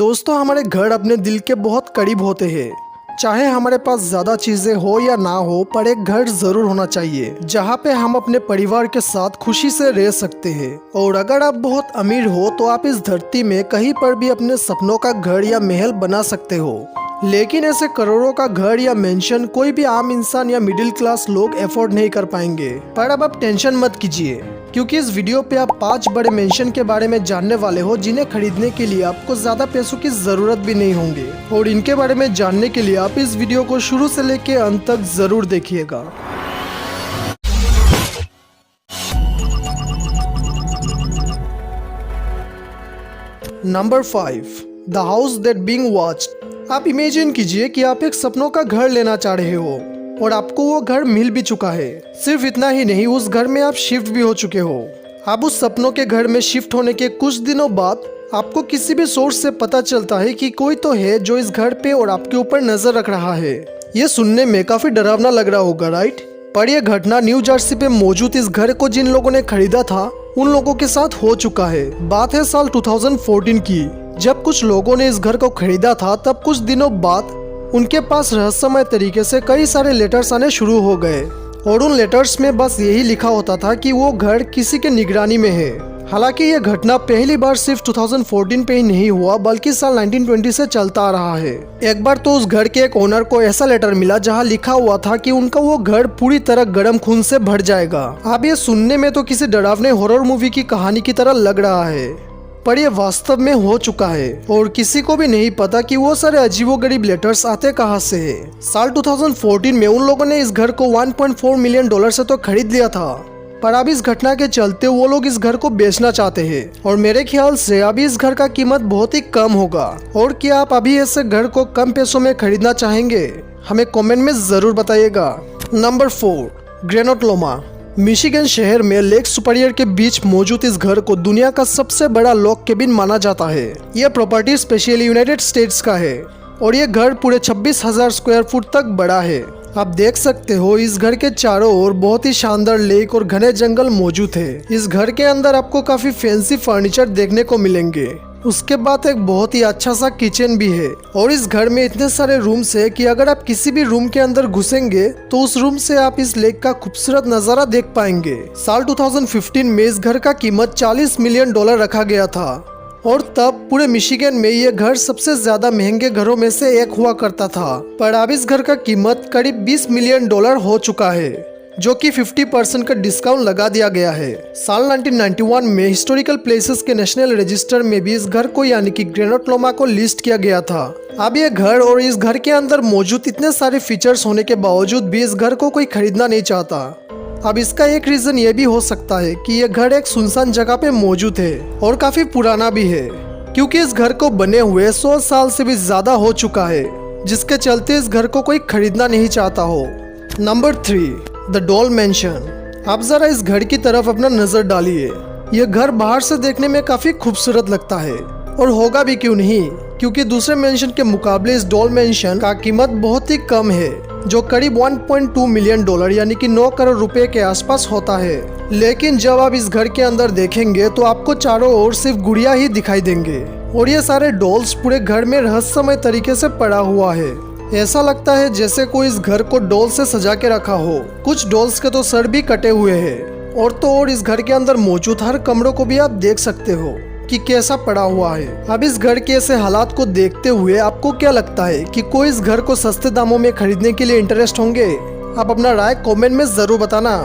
दोस्तों, हमारे घर अपने दिल के बहुत करीब होते हैं। चाहे हमारे पास ज़्यादा चीज़ें हो या ना हो, पर एक घर ज़रूर होना चाहिए जहाँ पे हम अपने परिवार के साथ खुशी से रह सकते हैं। और अगर आप बहुत अमीर हो तो आप इस धरती में कहीं पर भी अपने सपनों का घर या महल बना सकते हो। लेकिन ऐसे करोड़ों का घर या मेंशन कोई भी आम इंसान या मिडिल क्लास लोग अफोर्ड नहीं कर पाएंगे। पर अब आप टेंशन मत कीजिए, क्योंकि इस वीडियो पे आप 5 बड़े मेंशन के बारे में जानने वाले हो जिन्हें खरीदने के लिए आपको ज्यादा पैसों की जरूरत भी नहीं होंगे। और इनके बारे में जानने के लिए आप इस वीडियो को शुरू से लेके अंत तक जरूर देखिएगा। Number 5, the house that being watched. आप इमेजिन कीजिए कि आप एक सपनों का घर लेना चाह रहे हो और आपको वो घर मिल भी चुका है। सिर्फ इतना ही नहीं, उस घर में आप शिफ्ट भी हो चुके हो। अब उस सपनों के घर में शिफ्ट होने के कुछ दिनों बाद आपको किसी भी सोर्स से पता चलता है कि कोई तो है जो इस घर पे और आपके ऊपर नजर रख रहा है। ये सुनने में काफी डरावना लग रहा होगा, राइट? पर यह घटना न्यू जर्सी पे मौजूद इस घर को जिन लोगों ने खरीदा था उन लोगों के साथ हो चुका है। बात है साल 2014 की। जब कुछ लोगों ने इस घर को खरीदा था, तब कुछ दिनों बाद उनके पास रहस्यमय तरीके से कई सारे लेटर्स आने शुरू हो गए और उन लेटर्स में बस यही लिखा होता था कि वो घर किसी के निगरानी में है। हालांकि यह घटना पहली बार सिर्फ 2014 पे ही नहीं हुआ, बल्कि साल 1920 से चलता आ रहा है। एक बार तो उस घर के एक ओनर को ऐसा लेटर मिला जहां लिखा हुआ था कि उनका वो घर पूरी तरह गर्म खून से भर जाएगा। अब ये सुनने में तो किसी डरावने हॉरर मूवी की कहानी की तरह लग रहा है, पर यह वास्तव में हो चुका है और किसी को भी नहीं पता कि वो सारे अजीबोगरीब लेटर्स आते कहां से है। साल 2014 में उन लोगों ने इस घर को 1.4 मिलियन डॉलर से तो खरीद लिया था, पर अब इस घटना के चलते वो लोग इस घर को बेचना चाहते हैं और मेरे ख्याल से अभी इस घर का कीमत बहुत ही कम होगा। और क्या आप अभी ऐसे घर को कम पैसों में खरीदना चाहेंगे? हमें कमेंट में जरूर बताइएगा। नंबर 4, ग्रेनाट लोमा। मिशिगन शहर में लेक सुपीरियर के बीच मौजूद इस घर को दुनिया का सबसे बड़ा लॉग केबिन माना जाता है। यह प्रॉपर्टी स्पेशली यूनाइटेड स्टेट्स का है और यह घर पूरे 26,000 स्क्वायर फुट तक बड़ा है। आप देख सकते हो इस घर के चारों ओर बहुत ही शानदार लेक और घने जंगल मौजूद है। इस घर के अंदर आपको काफी फैंसी फर्नीचर देखने को मिलेंगे। उसके बाद एक बहुत ही अच्छा सा किचन भी है और इस घर में इतने सारे रूम्स है कि अगर आप किसी भी रूम के अंदर घुसेंगे तो उस रूम से आप इस लेक का खूबसूरत नजारा देख पाएंगे। साल 2015 में इस घर का कीमत 40 मिलियन डॉलर रखा गया था और तब पूरे मिशिगन में यह घर सबसे ज्यादा महंगे घरों में से एक हुआ करता था। पर अब इस घर का कीमत करीब 20 मिलियन डॉलर हो चुका है, जो कि 50% का डिस्काउंट लगा दिया गया है। साल 1991 में हिस्टोरिकल प्लेसेस के नेशनल रजिस्टर में भी इस घर को यानी कि ग्रेनाट लोमा को लिस्ट किया गया था। अब ये घर और इस घर के अंदर मौजूद इतने सारे फीचर्स होने के बावजूद भी इस घर को कोई खरीदना नहीं चाहता। अब इसका एक रीजन ये भी हो सकता है कि यह घर एक सुनसान जगह पे मौजूद है और काफी पुराना भी है, क्योंकि इस घर को बने हुए 100 साल से भी ज्यादा हो चुका है, जिसके चलते इस घर को कोई खरीदना नहीं चाहता हो। Number 3, the doll mention. आप जरा इस घर की तरफ अपना नजर डालिए। यह घर बाहर से देखने में काफी खूबसूरत लगता है और होगा भी क्यों नहीं, क्योंकि दूसरे मेंशन के मुकाबले इस डॉल मैंशन का कीमत बहुत ही कम है, जो करीब 1.2 मिलियन डॉलर यानी कि 9 करोड़ रुपए के आसपास होता है। लेकिन जब आप इस घर के अंदर देखेंगे तो आपको चारों ओर सिर्फ गुड़िया ही दिखाई देंगे और ये सारे डॉल्स पूरे घर में रहस्यमय तरीके से पड़ा हुआ है। ऐसा लगता है जैसे कोई इस घर को डॉल से सजा के रखा हो। कुछ डॉल्स के तो सर भी कटे हुए हैं और तो और इस घर के अंदर मौजूद हर कमरों को भी आप देख सकते हो कि कैसा पड़ा हुआ है। अब इस घर के ऐसे हालात को देखते हुए आपको क्या लगता है कि कोई इस घर को सस्ते दामों में खरीदने के लिए इंटरेस्ट होंगे? आप अपना राय कमेंट में जरूर बताना।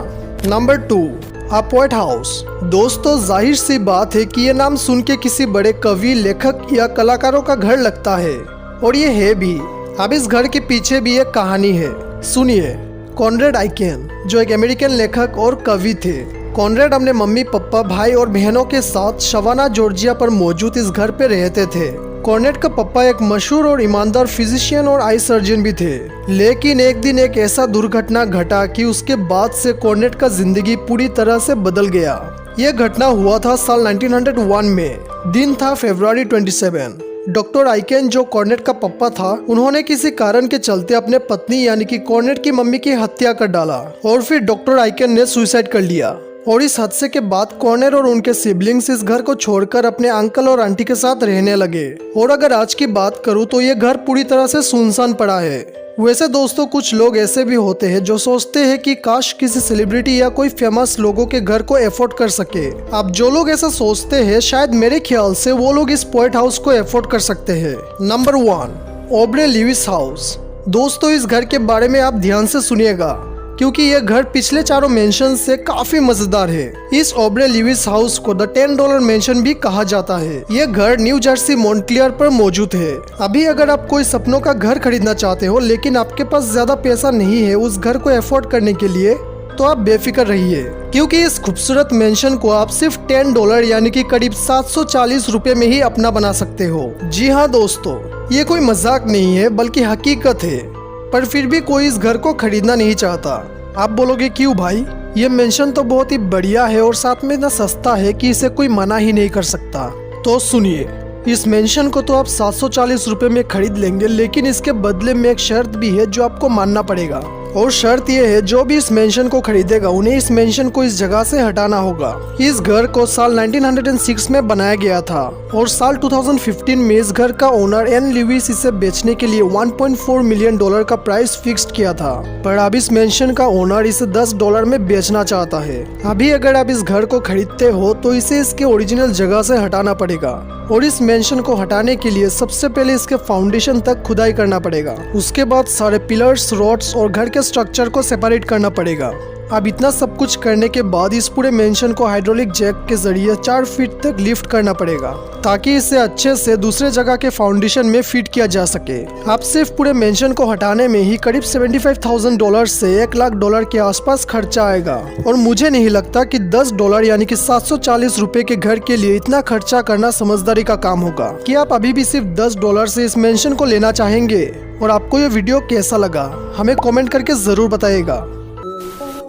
Number 2, upward house. दोस्तों, जाहिर सी बात है कि ये नाम सुन के किसी बड़े कवि, लेखक या कलाकारों का घर लगता है और ये है भी। अब इस घर के पीछे भी एक कहानी है, सुनिए। कॉनरेड आइकेन, जो एक अमेरिकन लेखक और कवि थे। कॉनरेड अपने मम्मी पापा, भाई और बहनों के साथ शवाना जॉर्जिया पर मौजूद इस घर पे रहते थे। कॉनरेड का पापा एक मशहूर और ईमानदार फिजिशियन और आई सर्जन भी थे। लेकिन एक दिन एक ऐसा दुर्घटना घटा कि उसके बाद से कॉनरेड का जिंदगी पूरी तरह से बदल गया। यह घटना हुआ था साल 1901 में। दिन था फरवरी 27। डॉक्टर आइकेन, जो कॉर्नेट का पप्पा था, उन्होंने किसी कारण के चलते अपने पत्नी यानी कि कॉर्नेट की मम्मी की हत्या कर डाला और फिर डॉक्टर आइकेन ने सुसाइड कर लिया और इस हादसे के बाद कॉर्नर और उनके सिबलिंग्स इस घर को छोड़कर अपने अंकल और आंटी के साथ रहने लगे। और अगर आज की बात करूँ तो ये घर पूरी तरह से सुनसान पड़ा है। वैसे दोस्तों कुछ लोग ऐसे भी होते हैं जो सोचते हैं कि काश किसी सेलिब्रिटी या कोई फेमस लोगों के घर को एफोर्ड कर सके। अब जो लोग ऐसा सोचते हैं शायद मेरे ख्याल से वो लोग इस पोएट हाउस को एफोर्ड कर सकते हैं। Number 1, Aubrey Lewis house. दोस्तों इस घर के बारे में आप ध्यान से सुनिएगा क्योंकि यह घर पिछले चारों मेंशन से काफी मजेदार है। इस ऑब्रे ल्यूइस हाउस को द $10 मेंशन भी कहा जाता है। यह घर न्यू जर्सी मॉन्टक्लियर पर मौजूद है। अभी अगर आप कोई सपनों का घर खरीदना चाहते हो लेकिन आपके पास ज्यादा पैसा नहीं है उस घर को एफोर्ड करने के लिए, तो आप बेफिक्र रहिए क्योंकि इस खूबसूरत मेंशन को आप सिर्फ $10 यानी कि करीब 740 रुपए में ही अपना बना सकते हो। जी हाँ दोस्तों, ये कोई मजाक नहीं है बल्कि हकीकत है। पर फिर भी कोई इस घर को खरीदना नहीं चाहता। आप बोलोगे क्यों भाई? ये मेंशन तो बहुत ही बढ़िया है और साथ में इतना सस्ता है कि इसे कोई मना ही नहीं कर सकता। तो सुनिए, इस मेंशन को तो आप 740 रुपए में खरीद लेंगे लेकिन इसके बदले में एक शर्त भी है जो आपको मानना पड़ेगा। और शर्त यह है जो भी इस मेंशन को खरीदेगा उन्हें इस मेंशन को इस जगह से हटाना होगा। इस घर को साल 1906 में बनाया गया था और साल 2015 में इस घर का ओनर एन ल्यूइस इसे बेचने के लिए $1.4 मिलियन का प्राइस फिक्स्ड किया था। पर अब इस मेंशन का ओनर इसे $10 में बेचना चाहता है। अभी अगर आप इस घर को खरीदते हो तो इसे इसके ओरिजिनल जगह से हटाना पड़ेगा और इस मेंशन को हटाने के लिए सबसे पहले इसके फाउंडेशन तक खुदाई करना पड़ेगा। उसके बाद सारे पिलर्स, रॉड्स और घर के स्ट्रक्चर को सेपरेट करना पड़ेगा। अब इतना सब कुछ करने के बाद इस पूरे मेंशन को हाइड्रोलिक जैक के जरिए 4 फीट तक लिफ्ट करना पड़ेगा ताकि इसे अच्छे से दूसरे जगह के फाउंडेशन में फिट किया जा सके। अब सिर्फ पूरे मेंशन को हटाने में ही करीब $75,000 से $1,00,000 के आसपास खर्चा आएगा। और मुझे नहीं लगता कि $10 यानी कि 740 रुपए के घर के लिए इतना खर्चा करना समझदारी का काम होगा। कि आप अभी भी सिर्फ $10 से इस मेंशन को लेना चाहेंगे? और आपको ये वीडियो कैसा लगा हमें कमेंट करके जरूर बताइएगा।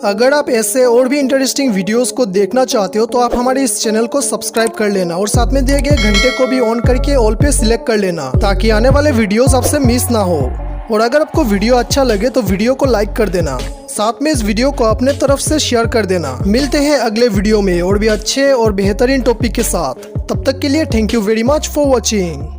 अगर आप ऐसे और भी इंटरेस्टिंग वीडियोस को देखना चाहते हो तो आप हमारे इस चैनल को सब्सक्राइब कर लेना और साथ में दिए गए घंटे को भी ऑन करके ऑल पे सिलेक्ट कर लेना ताकि आने वाले वीडियोस आपसे मिस ना हो। और अगर आपको वीडियो अच्छा लगे तो वीडियो को लाइक कर देना, साथ में इस वीडियो को अपने तरफ से शेयर कर देना। मिलते हैं अगले वीडियो में और भी अच्छे और बेहतरीन टॉपिक के साथ। तब तक के लिए thank you very much for watching.